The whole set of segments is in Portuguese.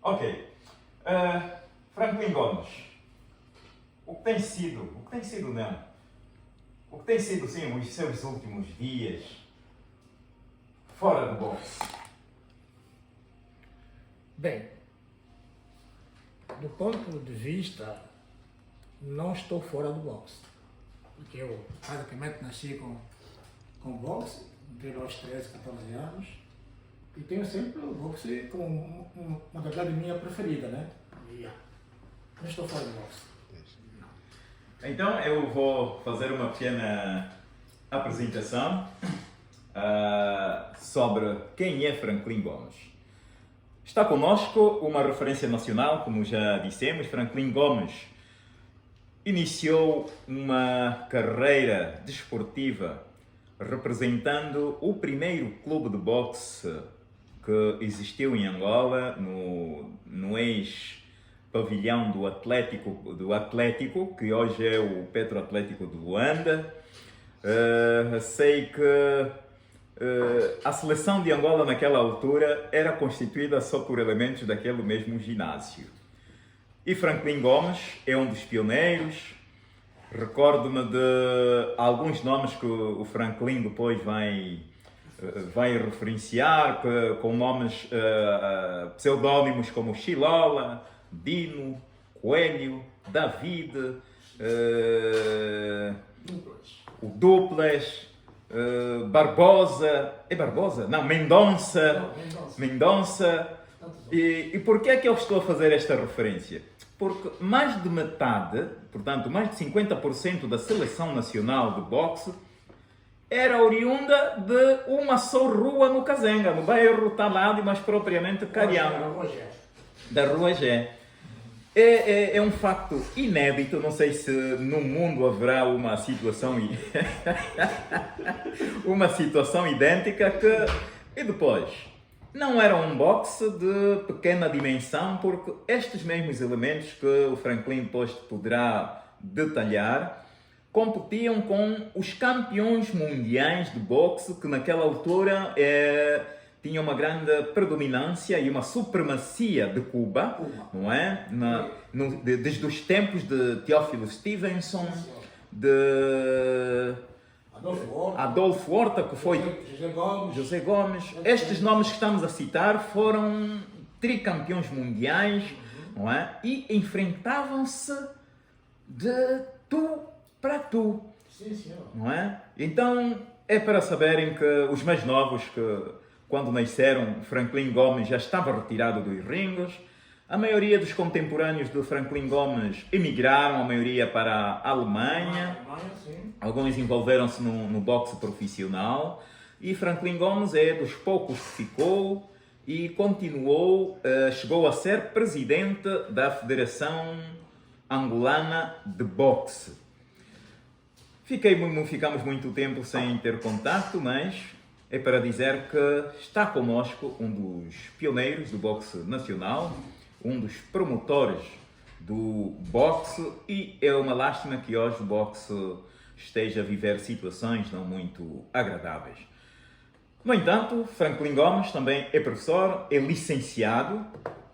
Ok. Franklin Gomes, o que tem sido não? O que tem sido, sim, os seus últimos dias fora do boxe? Bem, do ponto de vista, não estou fora do boxe. Porque eu praticamente nasci com boxe, desde aos 13, 14 anos. E tenho sempre o boxe como uma modalidade minha preferida, né? Não estou fora do boxe. Então eu vou fazer uma pequena apresentação sobre quem é Franklin Gomes. Está conosco uma referência nacional, como já dissemos. Franklin Gomes iniciou uma carreira desportiva representando o primeiro clube de boxe que existiu em Angola, no ex-pavilhão do Atlético, que hoje é o Petro Atlético de Luanda. Sei que a seleção de Angola naquela altura era constituída só por elementos daquele mesmo ginásio. E Franklin Gomes é um dos pioneiros. Recordo-me de alguns nomes que o Franklin depois vai referenciar, com nomes pseudónimos como Chilola, Dino, Coelho, David, o Duplas, Barbosa. É Barbosa? Não, Mendonça. E por que é que eu estou a fazer esta referência? Porque mais de metade, portanto, mais de 50% da seleção nacional de boxe era oriunda de uma só rua no Kazenga, no bairro Talade, mais propriamente Cariango, da Rua G. É um facto inédito, não sei se no mundo haverá uma situação uma situação idêntica e depois, não era um boxe de pequena dimensão, porque estes mesmos elementos que o Franklin depois poderá detalhar competiam com os campeões mundiais de boxe, que naquela altura tinham uma grande predominância e uma supremacia de Cuba, não é? Desde os tempos de Teófilo Stevenson, de Adolfo Horta, que foi José Gomes. Estes nomes que estamos a citar foram tricampeões mundiais, não é? E enfrentavam-se de tu para tu, não é? Então é para saberem que os mais novos, que quando nasceram, Franklin Gomes já estava retirado dos ringos. A maioria dos contemporâneos de Franklin Gomes emigraram, a maioria para a Alemanha. Alguns envolveram-se no boxe profissional. E Franklin Gomes é dos poucos que ficou e continuou, chegou a ser presidente da Federação Angolana de Boxe. Ficamos muito tempo sem ter contato, mas é para dizer que está connosco um dos pioneiros do boxe nacional, um dos promotores do boxe, e é uma lástima que hoje o boxe esteja a viver situações não muito agradáveis. No entanto, Franklin Gomes também é professor, é licenciado,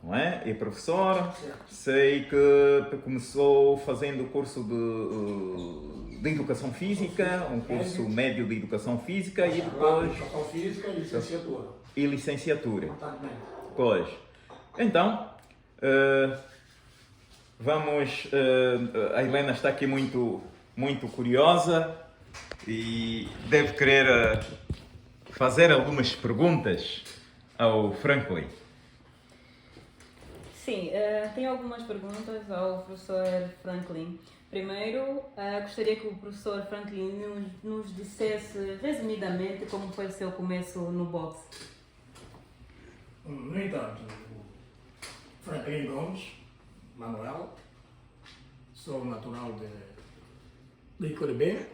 não é? É professor. Sei que começou fazendo o curso de Educação Física, um curso médio de Educação Física, e depois... Educação Física e licenciatura. E licenciatura. Pois. Então, a Helena está aqui muito curiosa e deve querer fazer algumas perguntas ao Franklin. Sim, tenho algumas perguntas ao professor Franklin. Primeiro, gostaria que o professor Franklin nos dissesse resumidamente como foi o seu começo no boxe. No entanto, Franklin Gomes Manuel, sou natural de Icoribê,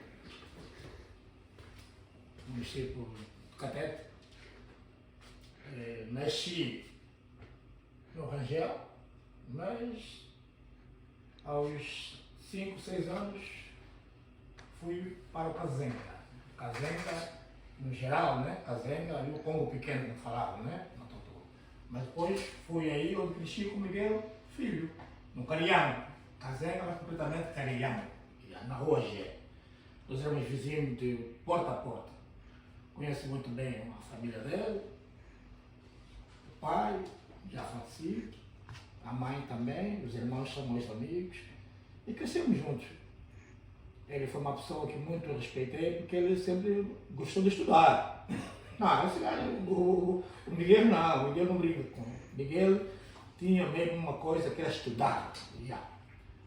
município de Catete. Nasci no Rangel, mas aos 5, 6 anos fui para o Kazenga. Kazenga, no geral, né? Kazenga, ali o Congo pequeno que falavam, né? Mas depois fui aí onde cresci com o Miguel Filho, no Cariano. Casenga era completamente Cariano, na rua G. Nós éramos vizinhos de porta a porta. Conheço muito bem a família dele, o pai, já falecido, a mãe também, os irmãos são meus amigos. E crescemos juntos. Ele foi uma pessoa que muito respeitei porque ele sempre gostou de estudar. Não, esse gajo, o Miguel não, o Miguel não brinca com ele. Miguel tinha mesmo uma coisa que era estudar. Yeah.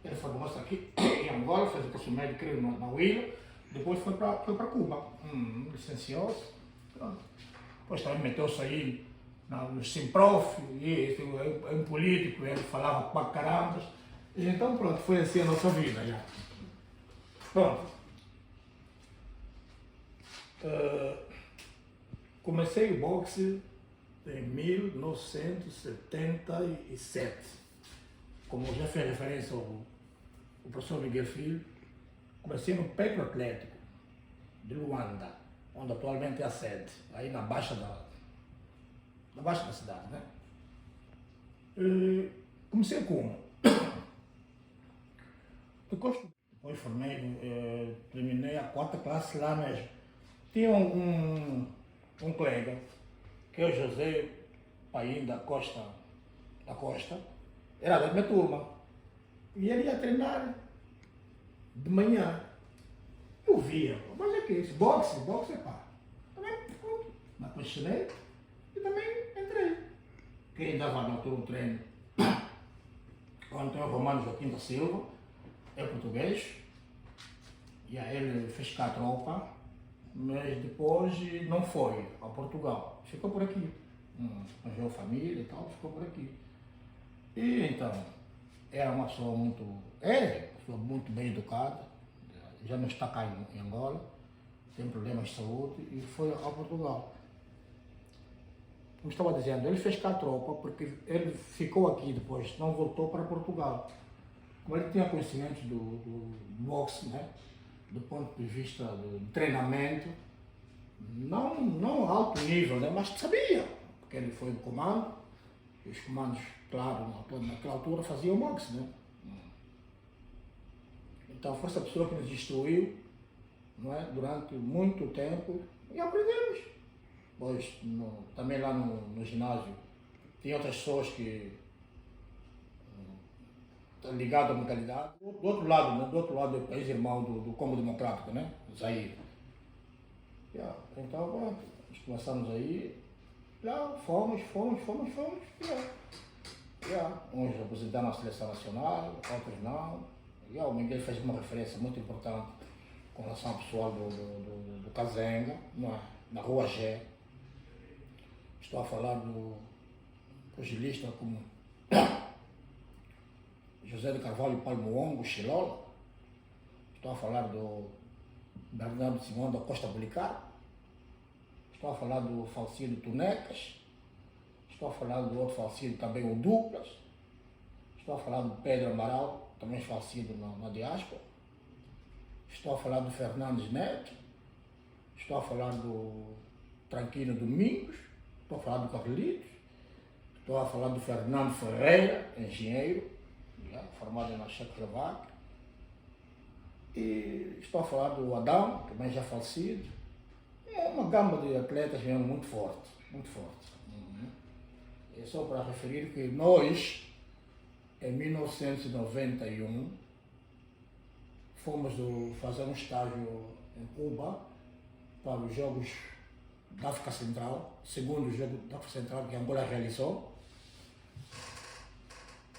Ele formou-se aqui em Angola, fez o curso médio creio, na UILA, depois foi para Cuba. Licenciou-se. Depois também meteu-se aí no Simprof, e é um político, ele falava para caramba. E então pronto, foi assim a nossa vida. Já. Pronto. Comecei o boxe em 1977. Como já fez referência o professor Miguel Filho, comecei no Petro Atlético de Luanda, onde atualmente é a sede, aí na baixa da cidade, né? Comecei como? Depois formei, terminei a 4ª classe lá mesmo. Tinha um colega, que é o José Paim da Costa, era da minha turma. E ele ia treinar de manhã. Eu via, mas é que isso? Boxe é pá. Também me apaixonei e também entrei. Quem dava na altura o treino? O Antônio Romano Joaquim da Silva, é português. E aí ele fez cá a tropa, mas depois não foi a Portugal. Ficou por aqui. Arranjou família e tal, ficou por aqui. E então, era uma pessoa muito bem educada, já não está cá em Angola, tem problemas de saúde e foi a Portugal. Como estava dizendo, ele fez cá a tropa porque ele ficou aqui depois, não voltou para Portugal. Como ele tinha conhecimentos do boxe, né? Do ponto de vista do treinamento, não alto nível, né? Mas sabia, porque ele foi no comando, e os comandos, claro, naquela altura faziam boxe, né? Então foi essa pessoa que nos instruiu, não é? Durante muito tempo e aprendemos. Pois também lá no ginásio tinha outras pessoas que estão ligadas à modalidade. Do outro lado, né? Do outro lado do país irmão do Congo Democrático, né? Zaire. Então pronto, nós começamos aí, fomos. Uns representaram a seleção nacional, outros não. O Miguel fez uma referência muito importante com relação ao pessoal do Cazenga, na rua G. Estou a falar do pugilista como José de Carvalho Palmoongo, Chilola. Estou a falar do Bernardo Simão da Costa Bulicar. Estou a falar do falecido Tunecas. Estou a falar do outro falecido também, o Duplas. Estou a falar do Pedro Amaral, também falecido na diáspora. Estou a falar do Fernandes Neto. Estou a falar do Tranquilo Domingos. Estou a falar do Carlitos. Estou a falar do Fernando Ferreira, engenheiro, formado na Checoslováquia. E estou a falar do Adão, também já falecido. É uma gama de atletas mesmo muito forte, muito forte. É só para referir que nós, em 1991, fomos fazer um estágio em Cuba para os Jogos da África Central, segundo jogo da África Central que Angola realizou.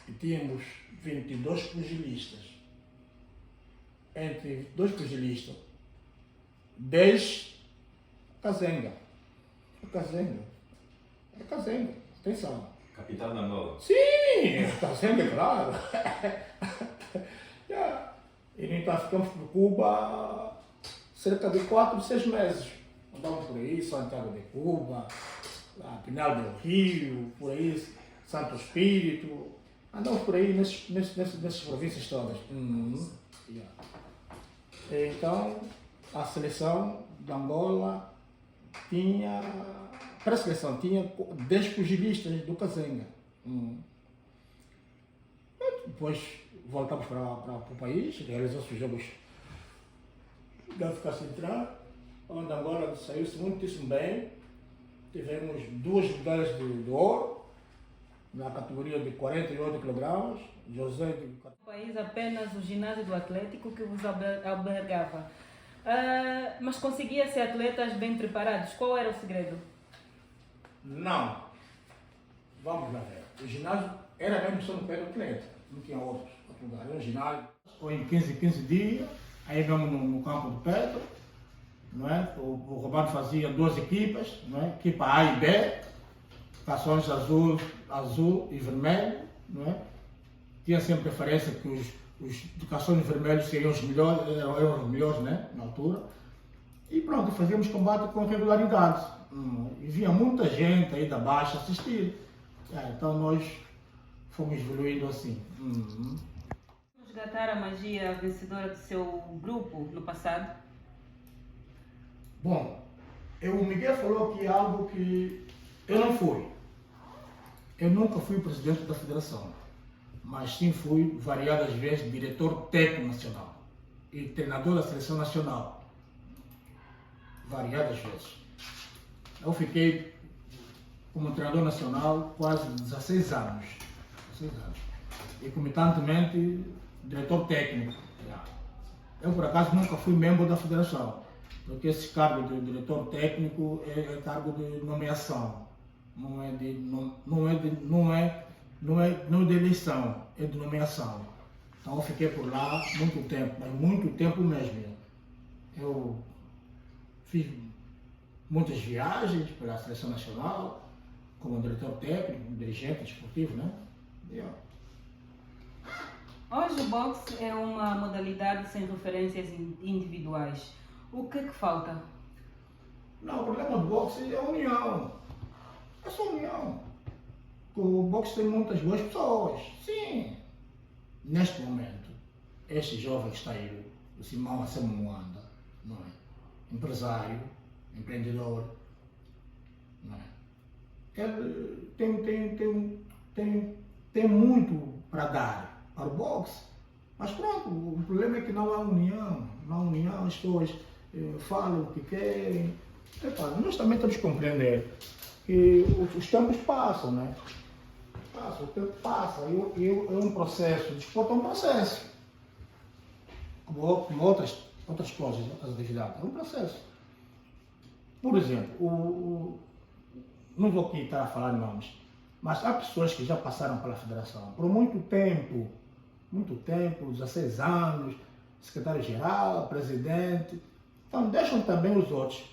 E tínhamos 22 pugilistas. Entre 2 pugilistas, 10 Cazenga. É Cazenga, atenção. Capital de Angola. Sim, Cazenga, claro. E então ficamos por Cuba cerca de 4, 6 meses. Andamos por aí, Santiago de Cuba, Pinal do Rio, por aí, Santo Espírito. Andamos por aí nessas províncias todas. Então, a seleção de Angola tinha pré-seleção tinha 10 pugilistas do Kazenga. Depois voltamos para o país, realizou-se os jogos da África Central, onde Angola saiu-se muitíssimo bem. Tivemos 2 medalhas de ouro na categoria de 48 kg. José de... No país apenas o ginásio do Atlético que vos albergava. Mas conseguia ser atletas bem preparados? Qual era o segredo? Não. Vamos lá ver. O ginásio era mesmo só no pé do atleta, não tinha outro lugar. Era um ginásio. Foi em 15 dias, aí mesmo no campo do Petro, não é? O Romano fazia 2 equipas, não é? Equipa A e B, calções azul e vermelho, não é? Tinha sempre preferência que os de calções vermelhos seriam os melhores, eram os melhores, né? Na altura. E pronto, fazíamos combate com regularidade. E via muita gente aí da Baixa assistir. Então nós fomos evoluindo assim. Resgatar a magia vencedora do seu grupo no passado? Bom, o Miguel falou aqui algo que eu não fui. Eu nunca fui presidente da federação, mas sim fui variadas vezes diretor técnico nacional e treinador da seleção nacional. Variadas vezes. Eu fiquei como treinador nacional quase 16 anos. 16 anos. E concomitantemente diretor técnico. Eu por acaso nunca fui membro da federação, porque esse cargo de diretor técnico é cargo de nomeação, não é de eleição, é de nomeação. Então eu fiquei por lá muito tempo, mas muito tempo mesmo. Eu fiz muitas viagens pela seleção nacional, como diretor técnico, dirigente esportivo, né? Hoje o boxe é uma modalidade sem referências individuais. O que falta? Não, o problema do boxe é a união. É só união. O boxe tem muitas boas pessoas, sim. Neste momento, este jovem que está aí, o Simão Assemuanda, não é? Empresário, empreendedor, não é? Ele tem muito para dar para o boxe, mas pronto, o problema é que não há união. Não há união, as pessoas falam o que querem. Nós também temos que compreender que os tempos passam, né? O tempo passa, e é um processo, o desporto é um processo, como outras coisas, outras atividades, é um processo. Por exemplo, não vou aqui estar a falar nomes, mas há pessoas que já passaram pela federação por muito tempo, 16 anos, secretário-geral, presidente, então deixam também os outros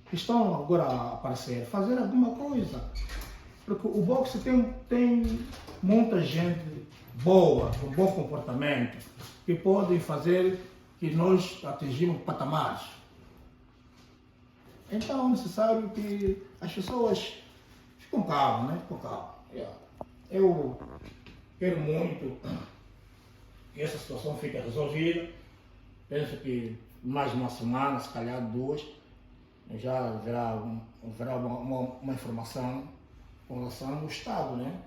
que estão agora a aparecer fazer alguma coisa. Porque o boxe tem muita gente boa, com bom comportamento, que podem fazer que nós atingimos patamares. Então é necessário que as pessoas fiquem calmas, né? Fiquem calmas. Eu quero muito que essa situação fique resolvida. Penso que mais uma semana, se calhar 2, já haverá uma informação com relação ao Estado, né?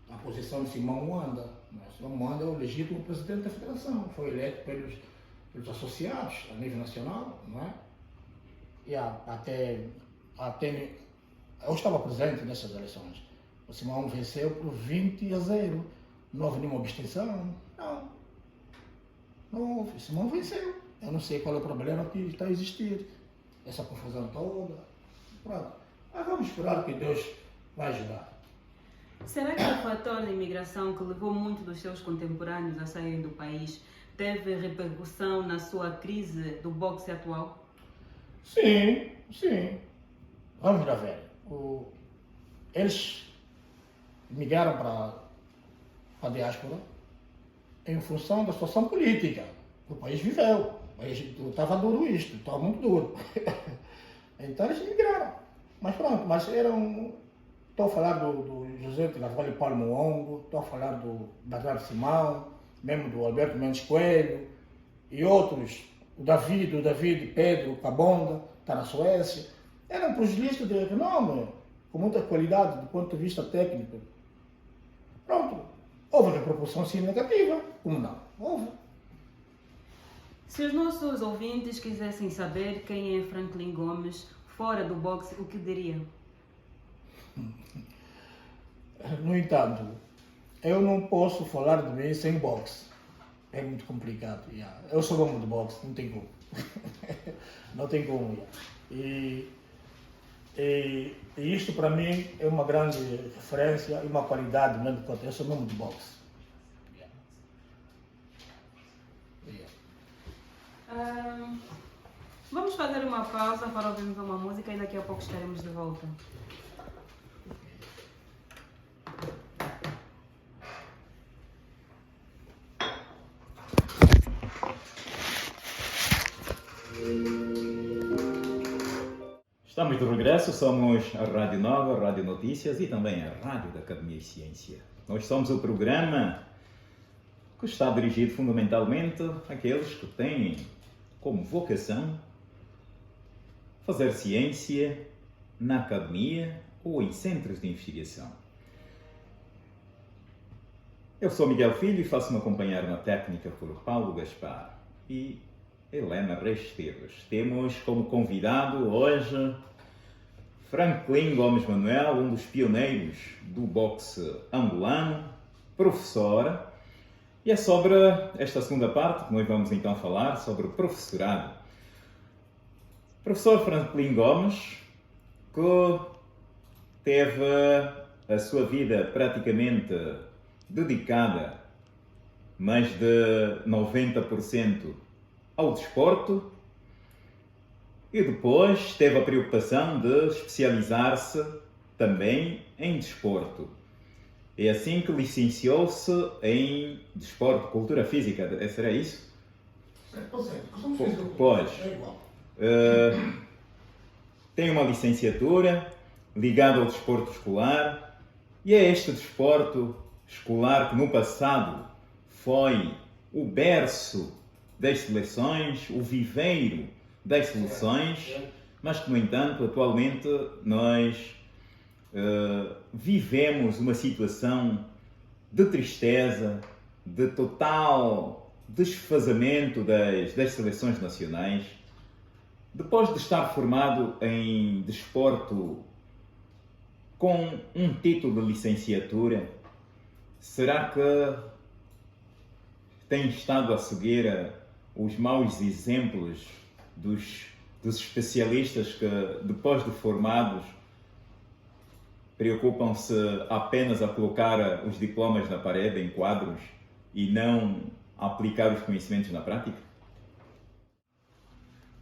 A posição de Simão Muanda. Simão Muanda é o legítimo presidente da federação, foi eleito pelos associados a nível nacional, não é? E até eu estava presente nessas eleições. O Simão venceu por 20-0. Não houve nenhuma abstenção. Não houve. O Simão venceu. Eu não sei qual é o problema que está a existir. Essa confusão toda. Pronto. Mas vamos esperar que Deus vai ajudar. Será que o fator da imigração que levou muito dos seus contemporâneos a saírem do país teve repercussão na sua crise do boxe atual? Sim. Vamos lá ver. Eles migraram para a diáspora em função da situação política. O país viveu. O país estava duro isto, estava muito duro. Então eles migraram. Mas pronto, estou a falar do José de Carvalho e Paulo Muongo, estou a falar do Bernardo Simão, mesmo do Alberto Mendes Coelho e outros, o David Pedro Cabonda, está na Suécia. Era um pugilista de renome, com muita qualidade do ponto de vista técnico. Pronto, houve repercussão sim negativa, como não? Houve. Se os nossos ouvintes quisessem saber quem é Franklin Gomes fora do boxe, o que diriam? No entanto, eu não posso falar de mim sem boxe. É muito complicado. Yeah. Eu sou bom de boxe, não tem como. Não tem como. Yeah. E isto para mim é uma grande referência e uma qualidade mesmo, porque eu sou mesmo de boxe. Yeah. Yeah. Vamos fazer uma pausa para ouvirmos uma música e daqui a pouco estaremos de volta. Estamos de regresso, somos a Rádio Nova, a Rádio Notícias e também a Rádio da Academia e Ciência. Nós somos o programa que está dirigido fundamentalmente àqueles que têm como vocação fazer ciência na academia ou em centros de investigação. Eu sou Miguel Filho e faço-me acompanhar na técnica por Paulo Gaspar e Helena Reis Teves. Temos como convidado hoje Franklin Gomes Manuel, um dos pioneiros do boxe angolano, professora. E é sobre esta segunda parte que nós vamos então falar, sobre o professorado. Professor Franklin Gomes, que teve a sua vida praticamente dedicada, mais de 90%, ao desporto, e depois teve a preocupação de especializar-se também em desporto. É assim que licenciou-se em desporto, cultura física, será isso? 100%. Pois. É igual. Tem uma licenciatura ligada ao desporto escolar, e é este desporto escolar que no passado foi o berço das seleções, o viveiro das seleções, mas que, no entanto, atualmente nós vivemos uma situação de tristeza, de total desfazamento das seleções nacionais. Depois de estar formado em desporto com um título de licenciatura, será que tem estado a seguir os maus exemplos dos especialistas que, depois de formados, preocupam-se apenas a colocar os diplomas na parede, em quadros, e não a aplicar os conhecimentos na prática?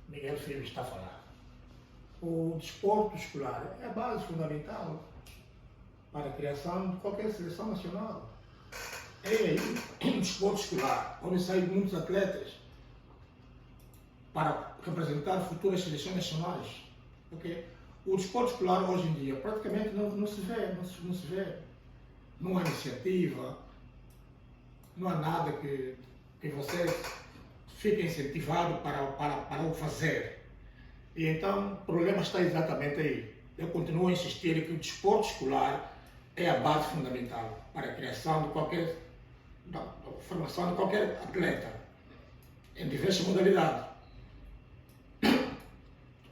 Miguel Filho está a falar. O desporto escolar é a base fundamental para a criação de qualquer seleção nacional. É aí, no desporto escolar, onde saem muitos atletas para representar futuras seleções nacionais. Okay? O desporto escolar hoje em dia praticamente não se vê. Não há iniciativa, não há nada que você fique incentivado para o fazer. E então o problema está exatamente aí. Eu continuo a insistir que o desporto escolar é a base fundamental para a criação da formação de qualquer atleta, em diversas modalidades.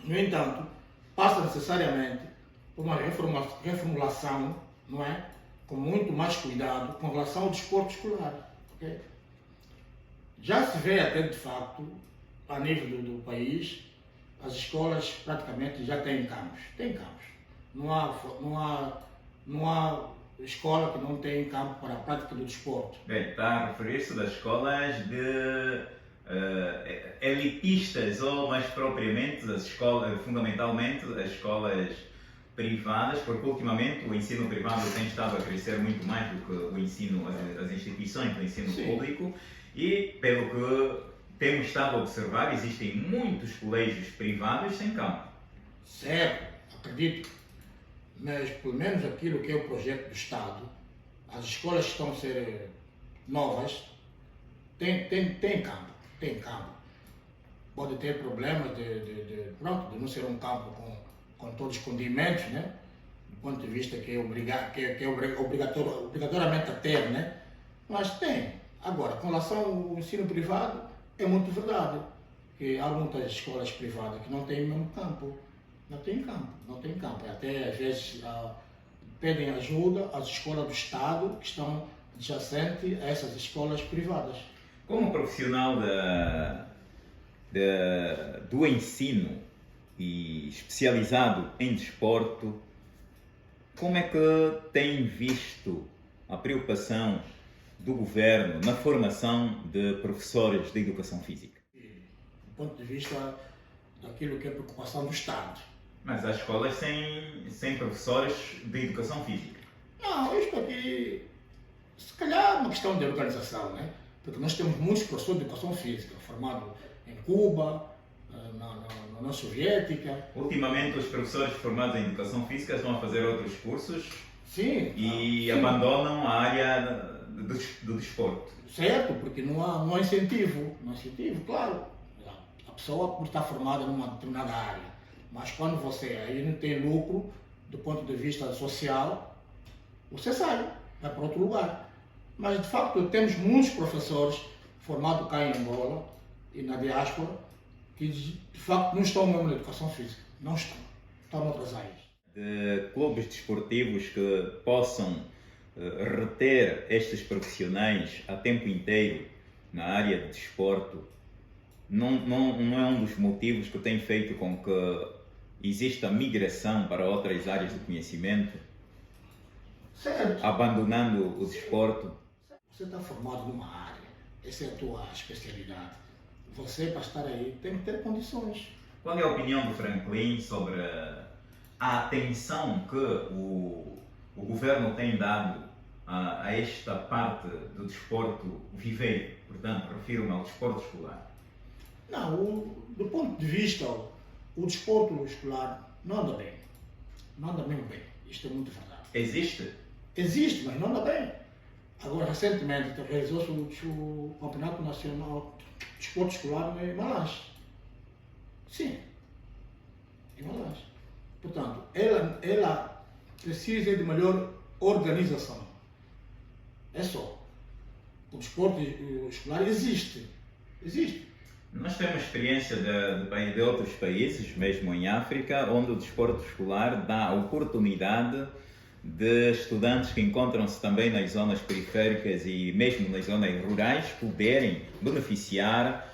No entanto, passa necessariamente por uma reformulação, não é? Com muito mais cuidado com relação ao desporto escolar. Okay? Já se vê até de facto, a nível do país, as escolas praticamente já têm campos. Tem campos. Não há escola que não tem campo para a prática do desporto. Bem, está a referir-se das escolas de elitistas, ou mais propriamente as escolas, fundamentalmente as escolas privadas, porque ultimamente o ensino privado tem estado a crescer muito mais do que o ensino, as instituições do ensino Sim. público, e pelo que temos estado a observar, existem muitos colégios privados sem campo. Certo, acredito. Mas pelo menos aquilo que é o projeto do Estado, as escolas que estão a ser novas, tem campo. Pode ter problemas de não ser um campo com todos os condimentos, né? Do ponto de vista que é obrigatoriamente a ter, né? Mas tem. Agora, com relação ao ensino privado, é muito verdade que há muitas escolas privadas que não têm mesmo campo. Não tem campo. Até às vezes pedem ajuda às escolas do Estado que estão adjacentes a essas escolas privadas. Como profissional do ensino e especializado em desporto, como é que tem visto a preocupação do governo na formação de professores de educação física? Do ponto de vista daquilo que é preocupação do Estado. Mas há escolas sem professores de educação física. Não, isto aqui, se calhar é uma questão de organização, né? Porque nós temos muitos professores de educação física formados em Cuba, na União Soviética. Ultimamente, os professores formados em educação física estão a fazer outros cursos. Sim. E abandonam a área do desporto. Certo, porque não há incentivo. Não há incentivo, claro. A pessoa por estar formada numa determinada área. Mas quando você aí não tem lucro, do ponto de vista social, você sai, vai para outro lugar. Mas de facto temos muitos professores formados cá em Angola e na diáspora que de facto não estão mesmo na educação física. Não estão. Estão noutras áreas. De clubes desportivos que possam reter estes profissionais a tempo inteiro na área de desporto, não é um dos motivos que tem feito com que exista migração para outras áreas do conhecimento, certo, abandonando o desporto? Você está formado numa área, essa é a tua especialidade. Você, para estar aí, tem que ter condições. Qual é a opinião do Franklin sobre a atenção que o governo tem dado a esta parte do desporto viveiro? Portanto, refiro-me ao desporto escolar. Não, do ponto de vista, o desporto escolar não anda bem. Não anda mesmo bem. Isto é muito verdade. Existe? Existe, mas não anda bem. Agora, recentemente, realizou-se o Campeonato Nacional de Desporto Escolar em Malange. Sim, em Malange. Portanto, ela precisa de melhor organização. É só. O desporto escolar existe. Existe. Nós temos experiência de outros países, mesmo em África, onde o desporto escolar dá a oportunidade de estudantes que encontram-se também nas zonas periféricas e mesmo nas zonas rurais poderem beneficiar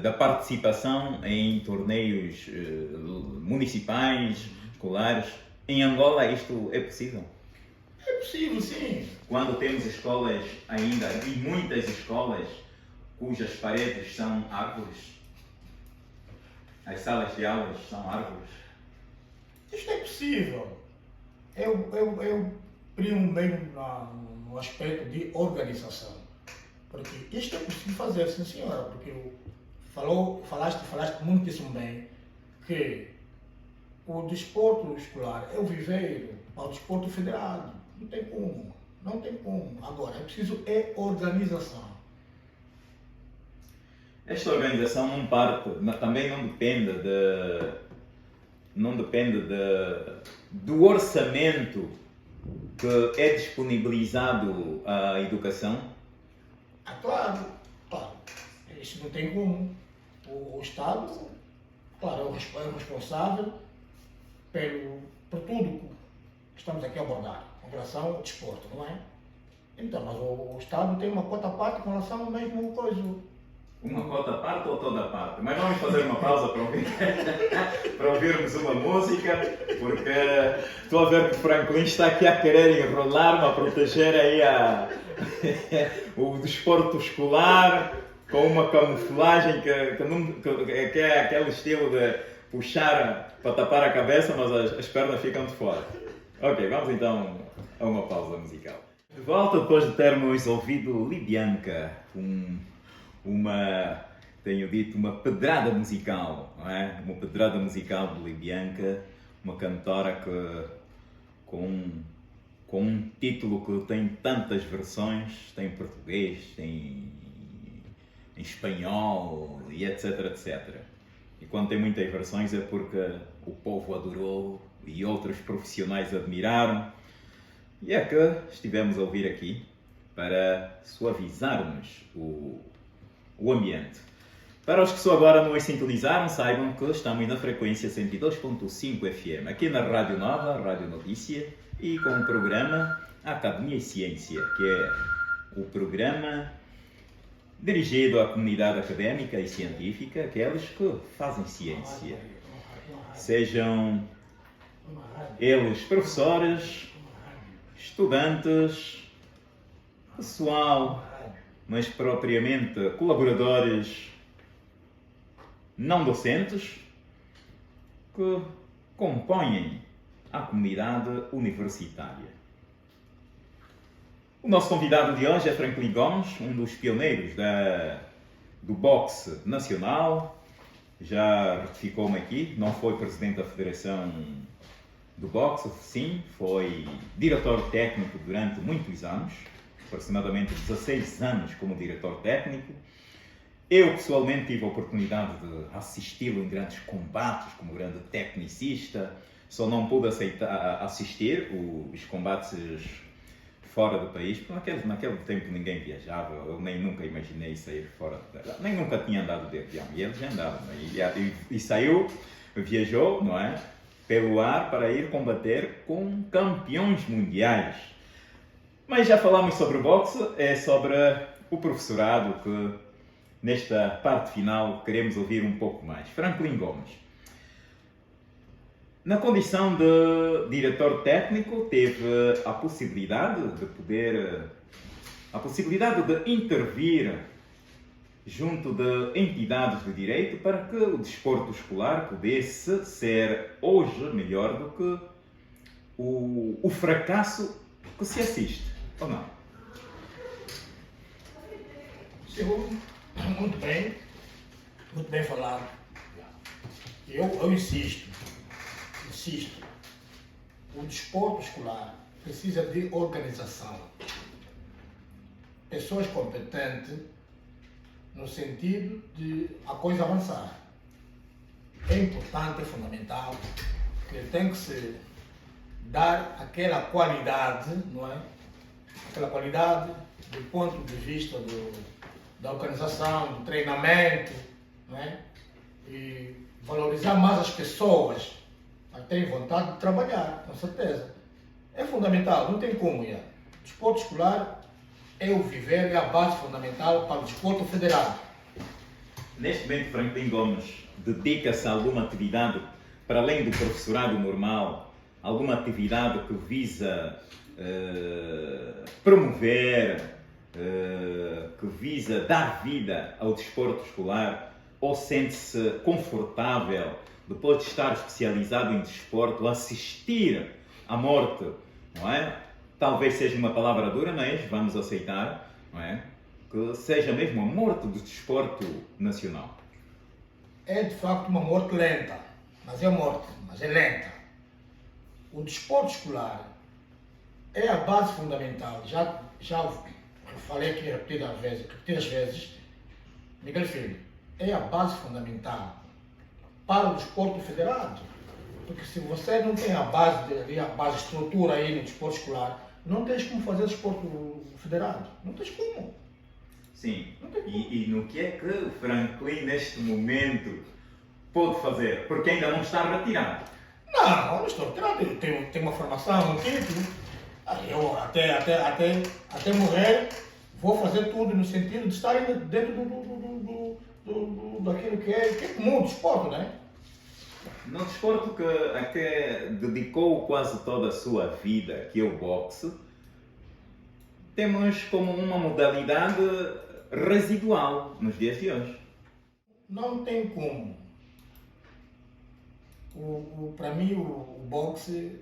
da participação em torneios municipais, escolares. Em Angola isto é possível? É possível, sim. Quando temos escolas ainda, e muitas escolas, cujas paredes são árvores, as salas de aulas são árvores. Isto é possível. Eu primo bem no aspecto de organização. Porque isto é possível fazer, sim senhora, porque falaste muitíssimo bem que o desporto escolar é o viveiro para o desporto federado. Não tem como. Não tem como. Agora, é preciso organização. Esta organização também não depende do orçamento que é disponibilizado à educação. Claro. Isso não tem como. O Estado, claro, é o responsável por tudo que estamos aqui a abordar com relação ao desporto, não é? Então, mas o Estado tem uma quota parte com relação ao mesmo coisa. Uma cota à parte ou toda a parte? Mas vamos fazer uma pausa para ouvirmos uma música, porque estou a ver que o Franklin está aqui a querer enrolar-me, a proteger aí o desporto escolar com uma camuflagem que é aquele estilo de puxar para tapar a cabeça, mas as pernas ficam de fora. Ok, vamos então a uma pausa musical. De volta depois de termos ouvido Libianca, tenho dito, uma pedrada musical, não é? Uma pedrada musical de Libianca, uma cantora com um título que tem tantas versões, tem em português, tem em espanhol e etc, etc. E quando tem muitas versões é porque o povo adorou e outros profissionais admiraram. E é que estivemos a ouvir aqui para suavizarmos o ambiente. Para os que só agora nos sintonizaram, saibam que estamos na frequência 102.5 FM, aqui na Rádio Nova, Rádio Notícia, e com o programa Academia e Ciência, que é o programa dirigido à comunidade académica e científica, aqueles que fazem ciência. Sejam eles professores, estudantes, pessoal, mas propriamente colaboradores não docentes que compõem a comunidade universitária. O nosso convidado de hoje é Franklin Gomes, um dos pioneiros do boxe nacional. Já retificou-me aqui, não foi presidente da Federação do Boxe, sim, foi diretor técnico durante muitos anos, aproximadamente 16 anos como diretor técnico. Eu, pessoalmente, tive a oportunidade de assisti-lo em grandes combates como grande tecnicista, só não pude assistir os combates fora do país, porque naquele tempo ninguém viajava, eu nem nunca imaginei sair fora, nem nunca tinha andado de avião, e ele já andava, e saiu, viajou, não é, pelo ar para ir combater com campeões mundiais. Mas já falámos sobre o boxe, é sobre o professorado que nesta parte final queremos ouvir um pouco mais. Franklin Gomes, na condição de diretor técnico, teve a possibilidade de intervir junto de entidades de direito para que o desporto escolar pudesse ser hoje melhor do que o fracasso que se assiste, ou não? Muito bem falado. Eu insisto, o desporto escolar precisa de organização. Pessoas competentes no sentido de a coisa avançar. É importante, é fundamental, que tem que se dar aquela qualidade, não é? Aquela qualidade do ponto de vista da organização, do treinamento, não é? E valorizar mais as pessoas para terem vontade de trabalhar, com certeza. É fundamental, não tem como. O desporto escolar é o viver, é a base fundamental para o desporto federado. Neste momento, Franklin Gomes dedica-se a alguma atividade, para além do professorado normal, alguma atividade que visa promover, que visa dar vida ao desporto escolar, ou sente-se confortável, depois de estar especializado em desporto, assistir à morte, não é? Talvez seja uma palavra dura, mas vamos aceitar, não é? Que seja mesmo a morte do desporto nacional. É de facto uma morte lenta, mas é morte, mas é lenta. O desporto escolar é a base fundamental. Já falei aqui repetidas vezes, Miguel Filho, é a base fundamental para o desporto federado. Porque se você não tem a base estrutura aí no desporto escolar, não tens como fazer desporto federado. Não tens como. Sim. E no que é que o Franklin neste momento pode fazer? Porque ainda não está retirado. Não estou retirado. Eu tenho uma formação, um título. Eu até morrer vou fazer tudo no sentido de estar dentro daquilo que é comum do desporto, né? No desporto a que dedicou quase toda a sua vida, que é o boxe, temos como uma modalidade residual nos dias de hoje. Não tem como. Para mim, o boxe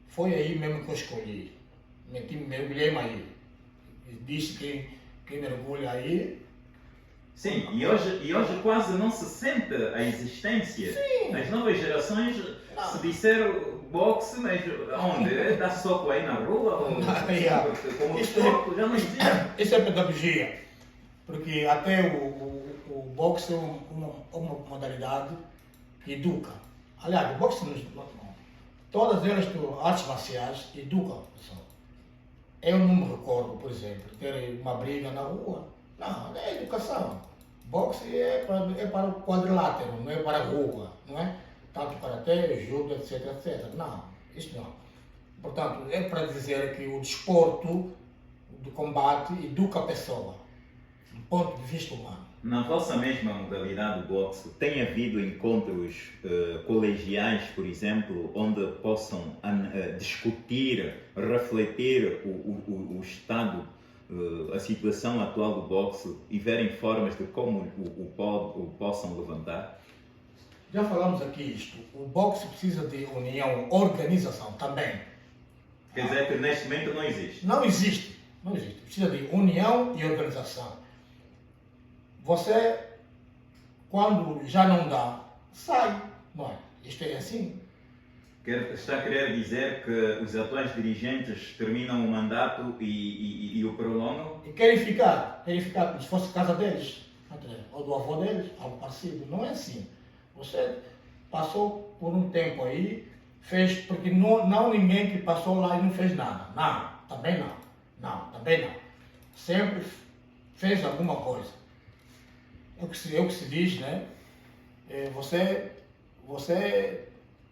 foi aí mesmo que eu escolhi. Mergulhei-me aí. Disse que quem mergulha aí. Sim, e hoje quase não se sente a existência. Sim. As novas gerações, se disser boxe, mas onde? Dá soco aí na rua? Ou, como desporto, já não existe. Isso é pedagogia. Porque até o boxe é uma modalidade que educa. Aliás, o boxe, todas elas, artes marciais, educam a pessoa. Eu não me recordo, por exemplo, ter uma briga na rua. Não, é educação. Boxe é para o quadrilátero, não é para a rua, não é? Tanto karatê, judo, etc, etc. Não, isso não. Portanto, é para dizer que o desporto de combate educa a pessoa, do ponto de vista humano. Na vossa mesma modalidade de boxe, tem havido encontros colegiais, por exemplo, onde possam discutir, refletir o estado, a situação atual do boxe e verem formas de como o possam levantar? Já falamos aqui isto, o boxe precisa de união, organização também. Quer dizer que neste momento não existe? Não existe, não existe. Precisa de união e organização. Você, quando já não dá, sai, não é? Isto é assim. Está a querer dizer que os atuais dirigentes terminam o mandato e o prolongam? E querem ficar como se fosse a casa deles, ou do avô deles, algo parecido. Não é assim. Você passou por um tempo aí, fez, porque não ninguém que passou lá e não fez nada. Não, também não. Não, também não. Sempre fez alguma coisa. É o que se diz, né?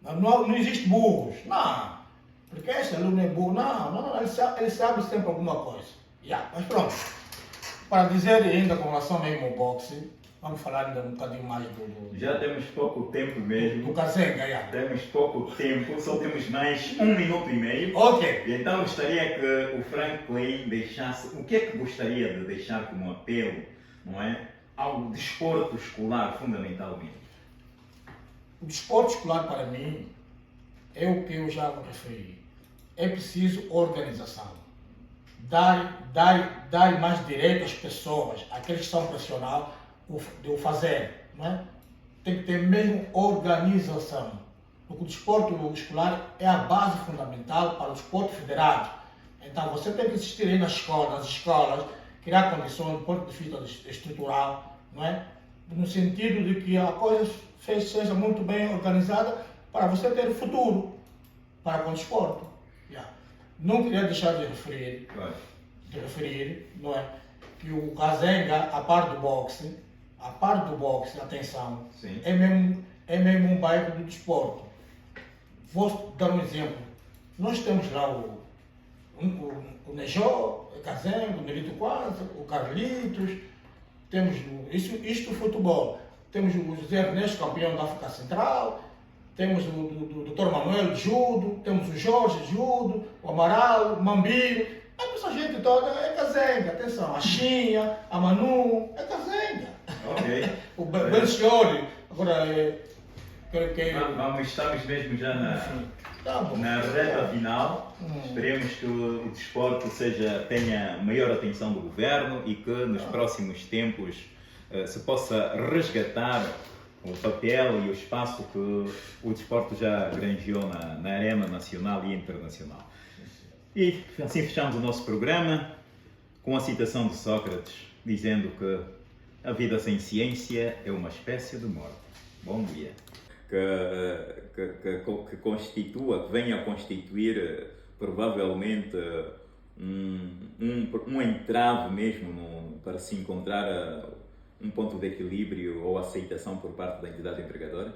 Não existe burros. Não. Porque esse aluno é burro. Não, ele sabe sempre alguma coisa. Mas pronto. Para dizer ainda com relação mesmo ao boxe, vamos falar ainda um bocadinho mais do Já temos pouco tempo mesmo. do Kazenga, Temos pouco tempo, só temos mais 1 minuto e meio. Ok. E então gostaria que o Franklin deixasse, o que é que gostaria de deixar como apelo, não é? Ao desporto escolar, fundamentalmente. O desporto escolar, para mim, é o que eu já referi. É preciso organização. Dar mais direito às pessoas, àqueles que são profissionais, de o fazer. Não é? Tem que ter mesmo organização. Porque o desporto escolar é a base fundamental para o desporto federado. Então você tem que existir aí nas escolas, criar condições do ponto de vista estrutural, não é? No sentido de que a coisa seja muito bem organizada para você ter futuro para com o desporto. Não queria deixar de referir, não é? Que o Kazenga, a par do boxe, atenção, Sim. é mesmo um bairro do desporto. Vou dar um exemplo. Nós temos lá o Nejó, o Kazenga, o Nelito Quanza, o Carlitos, temos isto futebol. Temos o José Ernesto, campeão da África Central, temos o Dr. Manuel de judo, temos o Jorge de judo, o Amaral, o Mambiro. Essa gente toda é Kazenga, atenção, a Xinha, a Manu, é Kazenga. Ok. O Benchiori, agora estamos mesmo já na reta final. Esperemos que o desporto tenha maior atenção do governo e que nos próximos tempos se possa resgatar o papel e o espaço que o desporto já granjeou na arena nacional e internacional. E assim fechamos o nosso programa com a citação de Sócrates, dizendo que a vida sem ciência é uma espécie de morte. Bom dia. Que venha a constituir provavelmente um entrave mesmo para se encontrar um ponto de equilíbrio ou aceitação por parte da entidade empregadora?